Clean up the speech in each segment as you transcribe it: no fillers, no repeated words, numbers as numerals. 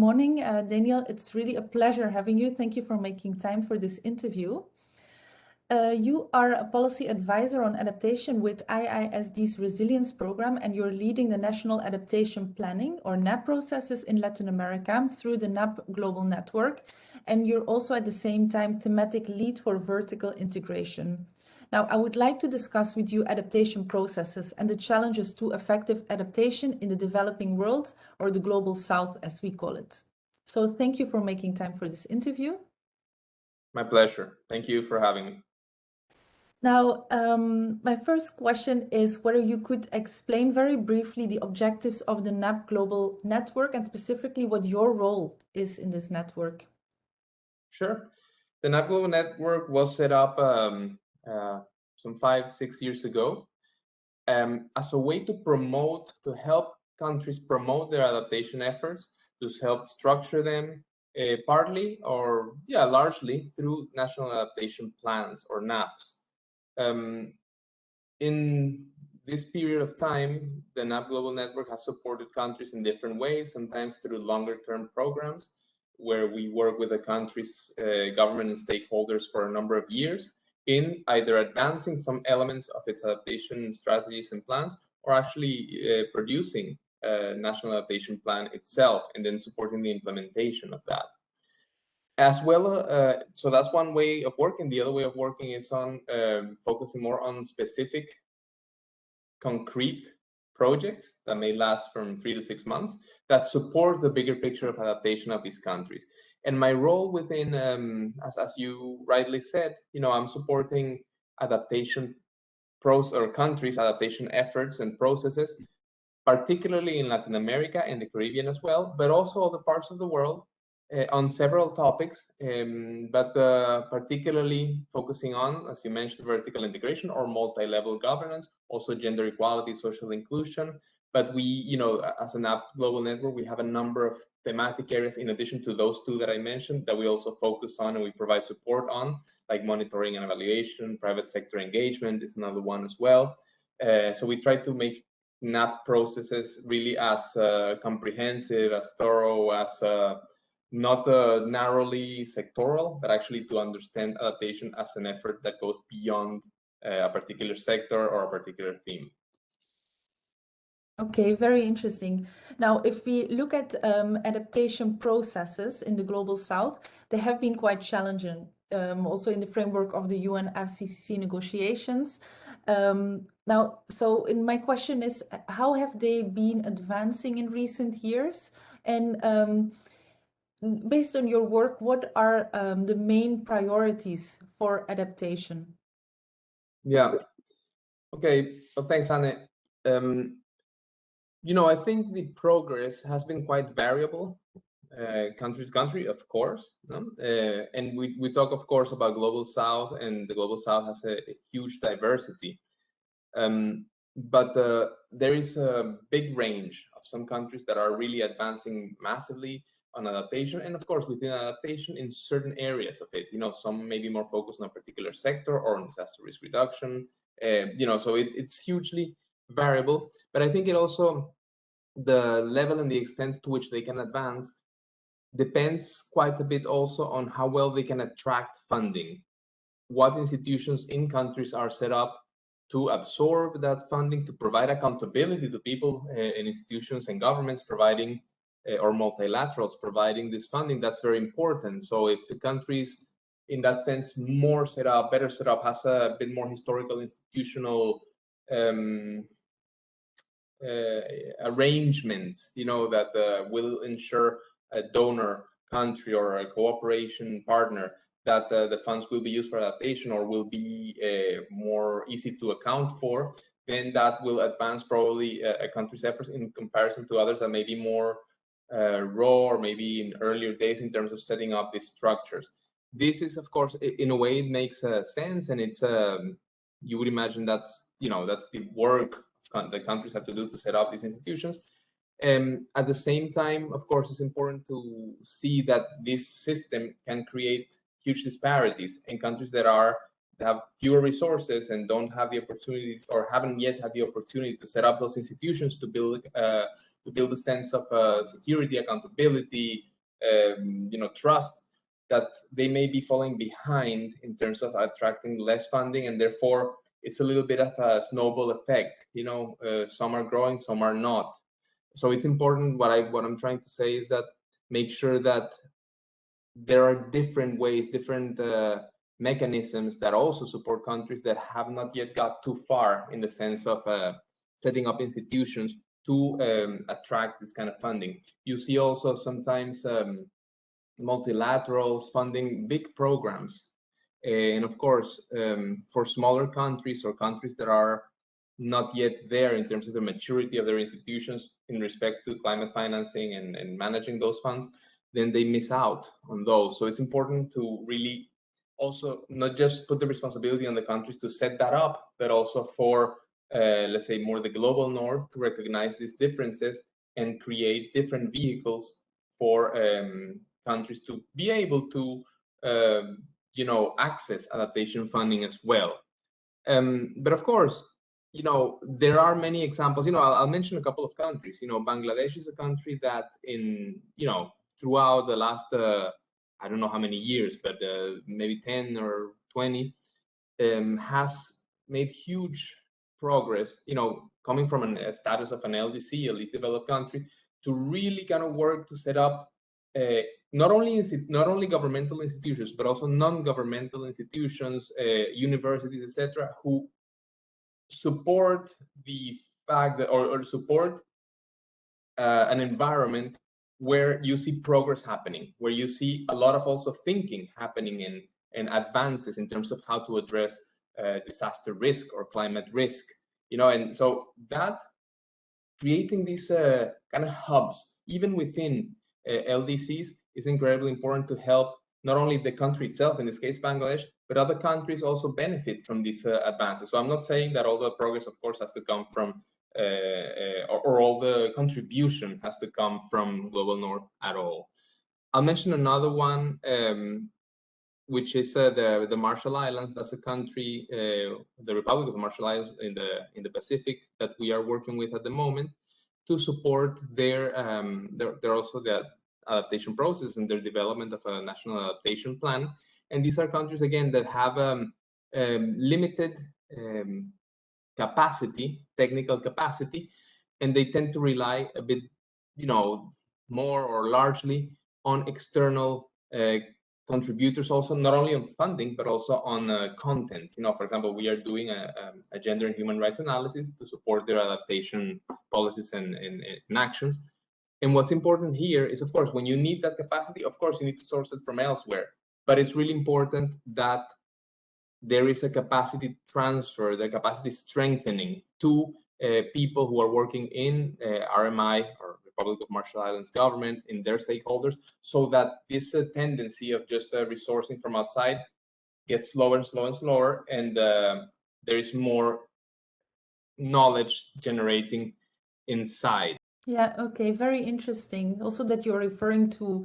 morning, Daniel. It's really a pleasure having you. Thank you for making time for this interview. You are a policy advisor on adaptation with IISD's Resilience Program, and you're leading the National Adaptation Planning, or NAP, processes in Latin America through the NAP Global Network. And you're also at the same time thematic lead for vertical integration. Now, I would like to discuss with you adaptation processes and the challenges to effective adaptation in the developing world, or the Global South, as we call it. So thank you for making time for this interview. My pleasure. Thank you for having me. Now, my first question is whether you could explain very briefly the objectives of the NAP Global Network and specifically what your role is in this network. Sure. The NAP Global Network was set up some 5-6 years ago as a way to help countries promote their adaptation efforts, to help structure them partly or largely through national adaptation plans, or NAPs. In this period of time, the NAP Global Network has supported countries in different ways, sometimes through longer-term programs, where we work with the country's government and stakeholders for a number of years in either advancing some elements of its adaptation strategies and plans, or actually producing a national adaptation plan itself and then supporting the implementation of that. As well, so that's one way of working. The other way of working is on focusing more on specific, concrete projects that may last from 3 to 6 months that support the bigger picture of adaptation of these countries. And my role within, as you rightly said, I'm supporting adaptation countries' adaptation efforts and processes, particularly in Latin America and the Caribbean as well, but also other parts of the world, on several topics, but particularly focusing on, as you mentioned, vertical integration or multi-level governance, also gender equality, social inclusion. But we, as an NAP Global Network, we have a number of thematic areas in addition to those two that I mentioned that we also focus on and we provide support on, like monitoring and evaluation. Private sector engagement is another one as well. So we try to make NAP processes really as comprehensive, as thorough, as not narrowly sectoral, but actually to understand adaptation as an effort that goes beyond a particular sector or a particular theme. Okay, very interesting. Now, if we look at adaptation processes in the Global South, they have been quite challenging, also in the framework of the UN-FCCC negotiations. Now, so my question is, how have they been advancing in recent years? And based on your work, what are the main priorities for adaptation? Yeah. Okay. Well, thanks, Anne. I think the progress has been quite variable, country to country, of course. And we talk, of course, about Global South, and the Global South has a huge diversity. But there is a big range of some countries that are really advancing massively on adaptation, and of course within adaptation in certain areas of it. Some may be more focused on a particular sector or on disaster risk reduction. So it's hugely variable. But I think it also, the level and the extent to which they can advance depends quite a bit also on how well they can attract funding. What institutions in countries are set up to absorb that funding, to provide accountability to people and institutions and governments providing, or multilaterals providing this funding. That's very important. So if the countries, in that sense, more set up, better set up, has a bit more historical institutional arrangements, that will ensure a donor country or a cooperation partner that the funds will be used for adaptation or will be more easy to account for, then that will advance probably a country's efforts in comparison to others that may be more raw or maybe in earlier days in terms of setting up these structures. This is, of course, in a way, it makes sense, and it's you would imagine that's the work that countries have to do to set up these institutions. At the same time, of course, it's important to see that this system can create huge disparities in countries that have fewer resources and don't have the opportunity, or haven't yet had the opportunity, to set up those institutions to build a sense of security, accountability, trust that they may be falling behind in terms of attracting less funding, and therefore it's a little bit of a snowball effect. Some are growing, some are not. So it's important. What I'm trying to say is that make sure that there are different ways, different mechanisms that also support countries that have not yet got too far in the sense of setting up institutions to attract this kind of funding. You see also sometimes multilaterals funding big programs. And of course, for smaller countries or countries that are not yet there in terms of the maturity of their institutions in respect to climate financing and managing those funds, then they miss out on those. So it's important to really also not just put the responsibility on the countries to set that up, but also for, let's say, more the global north to recognize these differences and create different vehicles for countries to be able to, access adaptation funding as well. But of course, there are many examples. I'll mention a couple of countries. Bangladesh is a country that throughout the last, I don't know how many years, but maybe 10 or 20, has made huge progress, coming from a status of an LDC, a least developed country, to really kind of work to set up not only governmental institutions, but also non-governmental institutions, universities, etc., who support the fact that, or support an environment where you see progress happening, where you see a lot of also thinking happening and advances in terms of how to address disaster risk or climate risk, and so that creating these kind of hubs, even within LDCs, is incredibly important to help not only the country itself, in this case Bangladesh, but other countries also benefit from these advances. So I'm not saying that all the progress, of course, has to come from, or all the contribution has to come from Global North at all. I'll mention another one, which is the Marshall Islands. That's a country, the Republic of the Marshall Islands in the Pacific, that we are working with at the moment to support their also the adaptation process and their development of a national adaptation plan. And these are countries, again, that have limited capacity, technical capacity, and they tend to rely a bit, more or largely on external contributors, also not only on funding, but also on content. For example, we are doing a gender and human rights analysis to support their adaptation policies and actions. And what's important here is, of course, when you need that capacity, of course, you need to source it from elsewhere. But it's really important that there is a capacity transfer, the capacity strengthening to people who are working in RMI, or Republic of Marshall Islands government, in their stakeholders, so that this tendency of just resourcing from outside gets slower and slower and slower, and there is more knowledge generating inside. Yeah, okay, very interesting. Also that you're referring to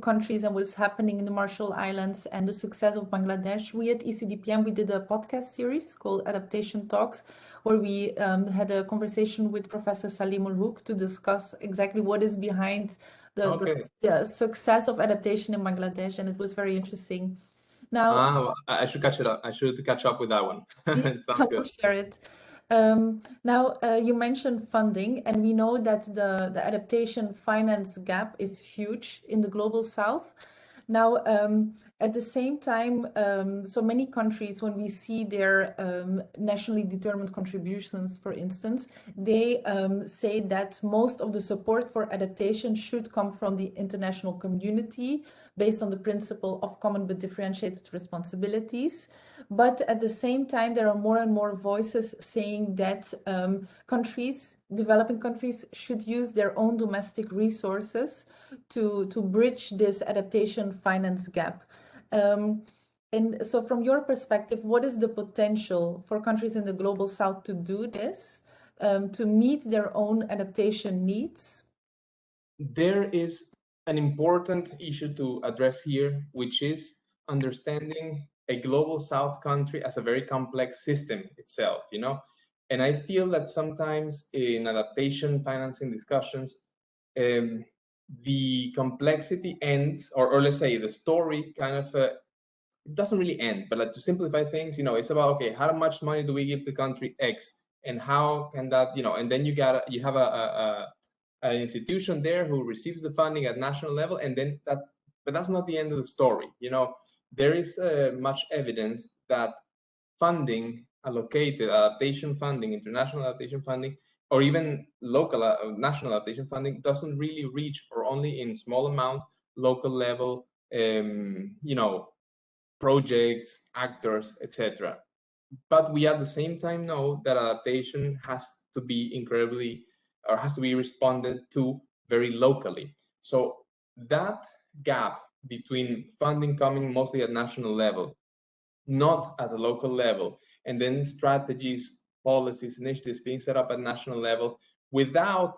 countries and what's happening in the Marshall Islands and the success of Bangladesh. We at ECDPM, we did a podcast series called Adaptation Talks, where we had a conversation with Professor Salim Ulhouk to discuss exactly what is behind the success of adaptation in Bangladesh, and it was very interesting. Now, I should catch it up. I should catch up with that one. yes, Sounds I will good. share it. Now, you mentioned funding, and we know that the adaptation finance gap is huge in the global south. Now, at the same time, so many countries, when we see their nationally determined contributions, for instance, they say that most of the support for adaptation should come from the international community based on the principle of common but differentiated responsibilities. But at the same time, there are more and more voices saying that developing countries should use their own domestic resources to bridge this adaptation finance gap. And so from your perspective, what is the potential for countries in the global south to do this, to meet their own adaptation needs? There is an important issue to address here, which is understanding a global south country as a very complex system itself, And I feel that sometimes in adaptation financing discussions, the complexity ends, or let's say the story kind of it doesn't really end, but like to simplify things, it's about, okay, how much money do we give the country X, and how can that, and then you have an institution there who receives the funding at national level, and then that's not the end of the story. There is much evidence that funding allocated, adaptation funding, international adaptation funding, or even local national adaptation funding doesn't really reach, or only in small amounts, local level, projects, actors, etc. But we at the same time know that adaptation has to be responded to very locally. So that gap between funding coming mostly at national level, not at the local level, and then strategies, policies, initiatives being set up at national level without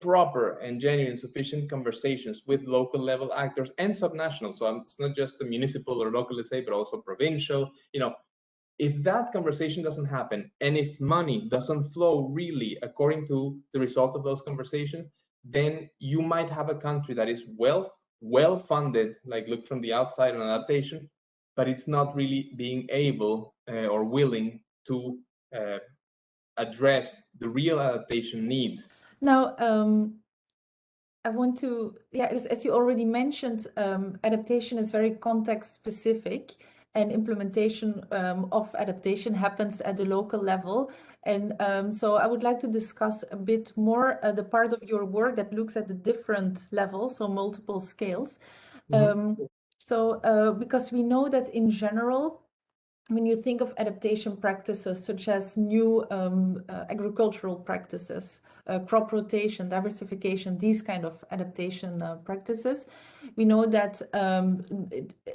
proper and genuine sufficient conversations with local level actors and subnational. So it's not just the municipal or local, let's say, but also provincial. If that conversation doesn't happen, and if money doesn't flow really according to the result of those conversations, then you might have a country that is well funded, like look from the outside on adaptation, but it's not really being able or willing to address the real adaptation needs. Now, I want to, as you already mentioned, adaptation is very context specific, and implementation of adaptation happens at the local level. And so I would like to discuss a bit more the part of your work that looks at the different levels, so multiple scales. Because we know that in general, when you think of adaptation practices such as new agricultural practices, crop rotation, diversification, these kind of adaptation practices, we know that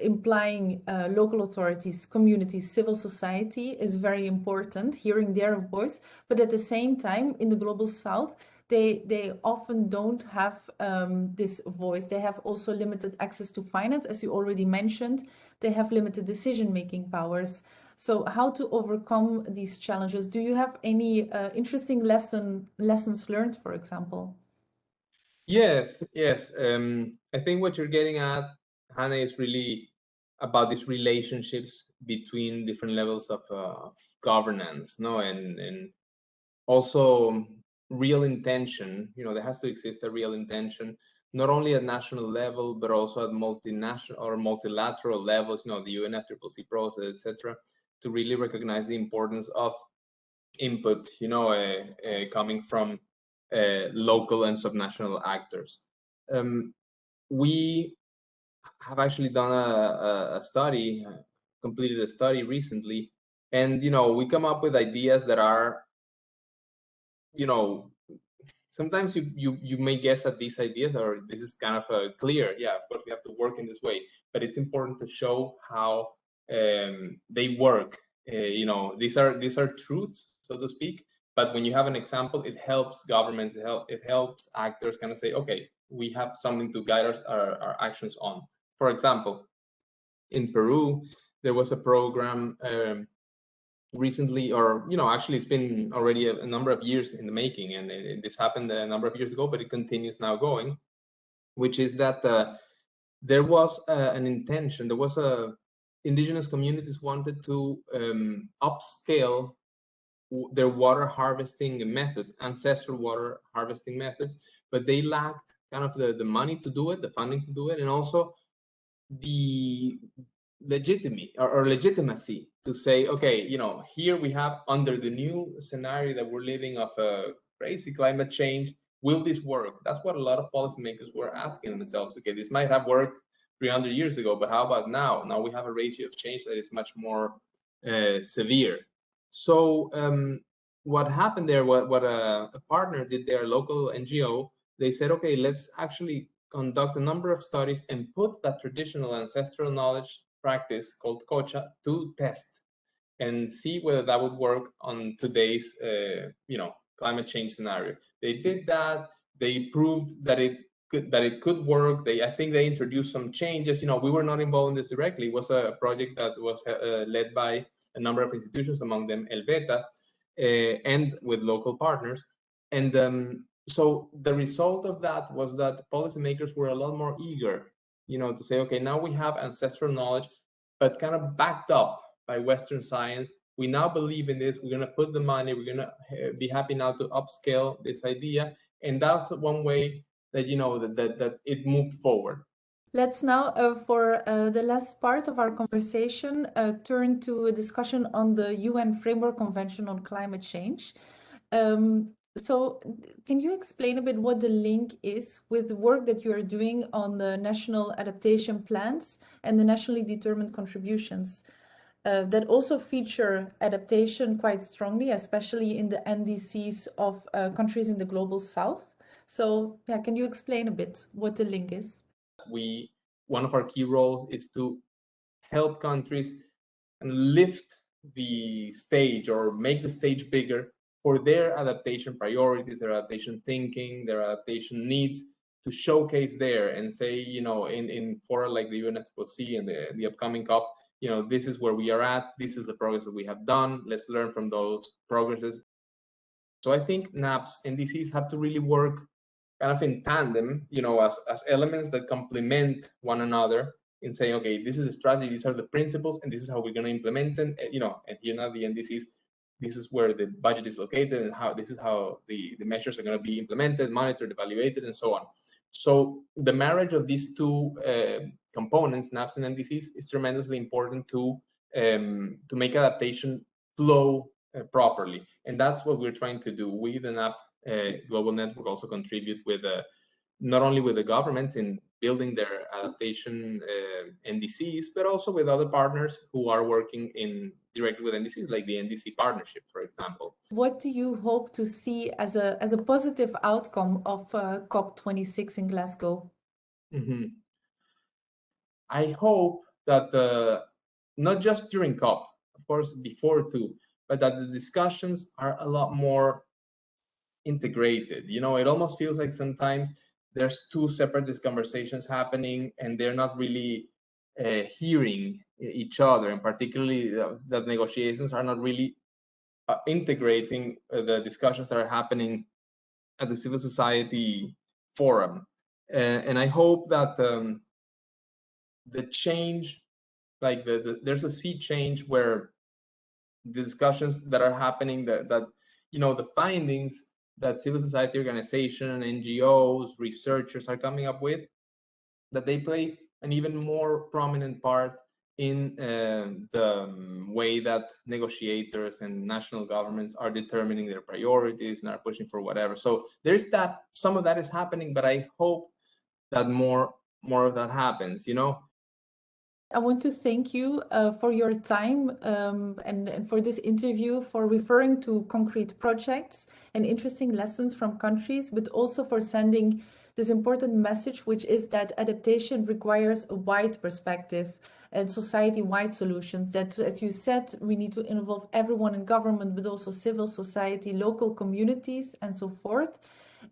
implying local authorities, communities, civil society is very important, hearing their voice. But at the same time, in the Global South, they often don't have this voice. They have also limited access to finance, as you already mentioned. They have limited decision-making powers. So how to overcome these challenges? Do you have any interesting lessons learned, for example? Yes. I think what you're getting at, Hannah, is really about these relationships between different levels of governance, no, and also real intention. There has to exist a real intention, not only at national level, but also at multinational or multilateral levels, the UNFCCC process, etc., to really recognize the importance of input, coming from local and subnational actors. We have actually done a study, completed a study recently, and we come up with ideas that are, sometimes you may guess at these ideas, or this is kind of clear. Yeah, of course we have to work in this way, but it's important to show how they work. These are truths, so to speak. But when you have an example, it helps governments, it helps actors kind of say, okay, we have something to guide our actions on. For example, in Peru, there was a program recently, or actually it's been already a number of years in the making, and this happened a number of years ago, but it continues now going, which is that there was an intention, there was indigenous communities wanted to upscale their water harvesting methods, ancestral water harvesting methods, but they lacked kind of the money to do it, the funding to do it, and also the legitimacy to say, okay, here we have, under the new scenario that we're living of a crazy climate change, will this work? That's what a lot of policymakers were asking themselves. Okay, this might have worked 300 years ago, but how about now? Now we have a ratio of change that is much more severe. So what happened there, what a partner did there, a local NGO, they said, okay, let's actually conduct a number of studies and put that traditional ancestral knowledge practice called kocha to test and see whether that would work on today's climate change scenario. They did that. They proved that it could work. I think they introduced some changes. We were not involved in this directly. It was a project that was led by a number of institutions, among them El Betas, and with local partners. And So the result of that was that policymakers were a lot more eager, to say, okay, now we have ancestral knowledge, but kind of backed up by Western science. We now believe in this. We're going to put the money. We're going to be happy now to upscale this idea, and that's one way that that it moved forward. Let's now, for the last part of our conversation, turn to a discussion on the UN Framework Convention on Climate Change. So, can you explain a bit what the link is with the work that you are doing on the national adaptation plans and the nationally determined contributions that also feature adaptation quite strongly, especially in the NDCs of countries in the global south? So, yeah, can you explain a bit what the link is? One of our key roles is to help countries and lift the stage or make the stage bigger for their adaptation priorities, their adaptation thinking, their adaptation needs, to showcase there and say, in fora like the UNFCCC and the upcoming COP, this is where we are at, this is the progress that we have done, let's learn from those progresses. So I think NAPs and NDCs have to really work kind of in tandem, as elements that complement one another in saying, okay, this is a strategy, these are the principles, and this is how we're going to implement them. And here now the NDCs, this is where the budget is located, and this is how the measures are going to be implemented, monitored, evaluated, and so on. So the marriage of these two components, NAPs and NDCs, is tremendously important to make adaptation flow properly, and that's what we're trying to do. We, the NAP Global Network, also contribute with not only with the governments in building their adaptation NDCs, but also with other partners who are working directly with NDCs, like the NDC partnership, for example. What do you hope to see as a positive outcome of COP26 in Glasgow? Mm-hmm. I hope that not just during COP, of course, before too, but that the discussions are a lot more integrated. It almost feels like sometimes there's two separate conversations happening and they're not really hearing each other, and particularly that negotiations are not really integrating the discussions that are happening at the civil society forum. And I hope that the change, like there's a sea change where the discussions that are happening, that the findings that civil society organization, NGOs, researchers are coming up with, that they play an even more prominent part in the way that negotiators and national governments are determining their priorities and are pushing for whatever. So there's that, some of that is happening, but I hope that more of that happens. I want to thank you for your time and for this interview, for referring to concrete projects and interesting lessons from countries, but also for sending this important message, which is that adaptation requires a wide perspective and society-wide solutions. That, as you said, we need to involve everyone in government, but also civil society, local communities, and so forth.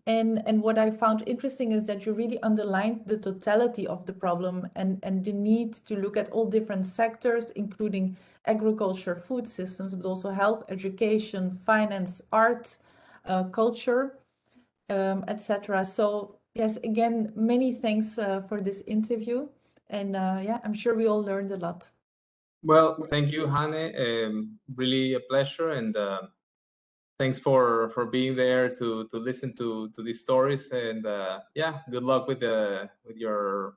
And what I found interesting is that you really underlined the totality of the problem and the need to look at all different sectors, including agriculture, food systems, but also health, education, finance, art, culture, etc. So yes, again, many thanks for this interview. And yeah, I'm sure we all learned a lot. Well, thank you, Hane. Really a pleasure, and thanks for being there to listen to these stories. And yeah, good luck with your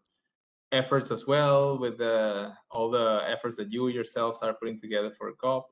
efforts as well, with all the efforts that you yourselves are putting together for COP.